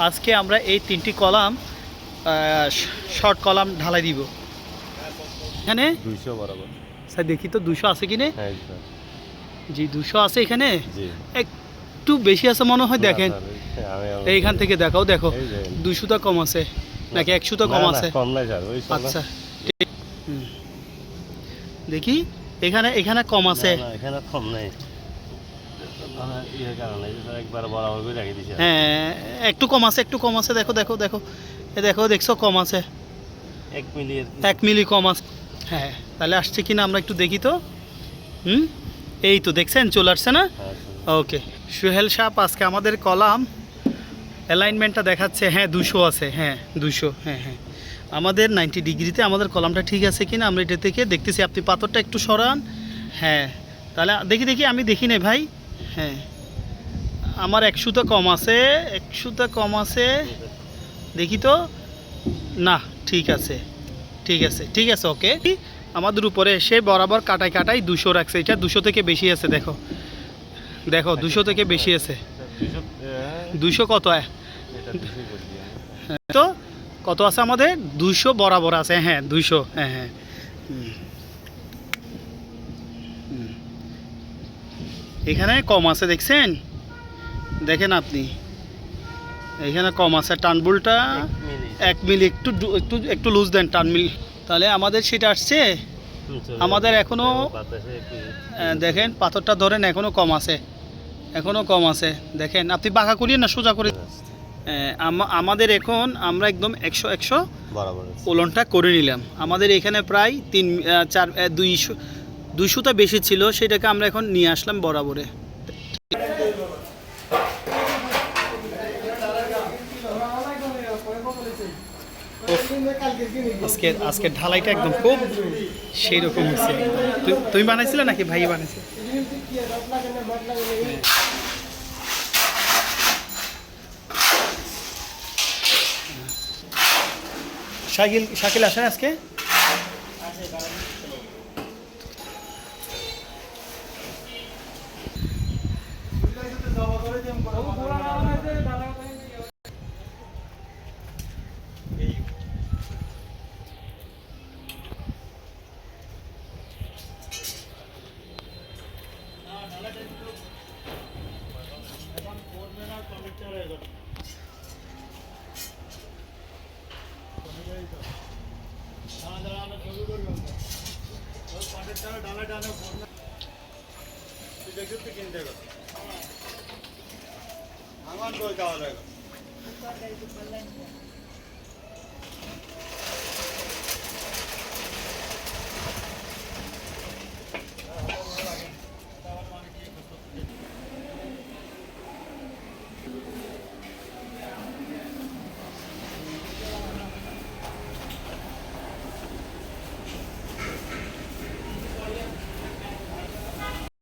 আজকে আমরা এই 3টি কলাম শর্ট কলাম ঢালাই দিব। এখানে 200 বরাবর স্যার দেখি তো 200 আছে কিনে। হ্যাঁ স্যার, জি 200 আছে এখানে। জি একটু বেশি আছে মনে হয়, দেখেন এইখান থেকে দেখাও, দেখো 200টা কম আছে নাকি 100টা কম আছে? কম নাই স্যার, ওই আচ্ছা দেখি এখানে এখানে কম আছে। না এখানে কম নাই, এর কারণে একবার বরাবর করে রেখে দিয়েছি। হ্যাঁ একটু কম আছে, একটু কম আছে, দেখো দেখো দেখো, দেখো দেখছো কম আছে 1 মিলি, 1 মিলি কম আছে। হ্যাঁ তাহলে আসছে কিনা আমরা একটু দেখি তো। এই তো দেখছেন চলে আসছে না? ওকে সোহেল সাহেব, আজকে আমাদের কলাম অ্যালাইনমেন্টটা দেখাচ্ছে হ্যাঁ 200 আছে, হ্যাঁ 200, হ্যাঁ হ্যাঁ আমাদের 90 ডিগ্রিতে আমাদের কলামটা ঠিক আছে কিনা আমরা এটা থেকে দেখতেছি। আপনি পাথরটা একটু সরান। হ্যাঁ তাহলে দেখি দেখি, আমি দেখি না ভাই। হ্যাঁ আমার 100টা কম আছে, 100টা কম আছে, দেখি তো। না ঠিক আছে, ঠিক আছে, ঠিক আছে, ওকে। আমাদের উপরে এসে বরাবর কাটাই কাটাই 200 রাখছে, এটা 200 থেকে বেশি আছে, দেখো দেখো 200 থেকে বেশি আছে। 200 কত? তো কত আছে আমাদের? 200 বরাবর আছে, হ্যাঁ 200, হ্যাঁ হ্যাঁ। এখানে কম আছে দেখছেন, দেখেন আপনি এখানে কম আছে। টানবুলটা 1 মিলি একটু একটু একটু লুজ দেন টান মিল, তাহলে আমাদের সেটা আসছে। আমাদের এখনো দেখেন পাথরটা ধরেন এখনো কম আছে, এখনো কম আছে, দেখেন আপনি বাঁকা করিয়ে না সোজা করে। আমাদের এখন আমরা একদম 100 বরাবর ওলনটা করে নিলাম। আমাদের এখানে প্রায় 200টা বেশি ছিল, সেটাকে আমরা এখন নিয়ে আসলাম বরাবরে। আজকে ঢালাইটা একদম খুব সেই রকম হচ্ছে। তুমি বানাইছিলে নাকি ভাই বানাইছে? শাকিল আসেন আজকে। আমার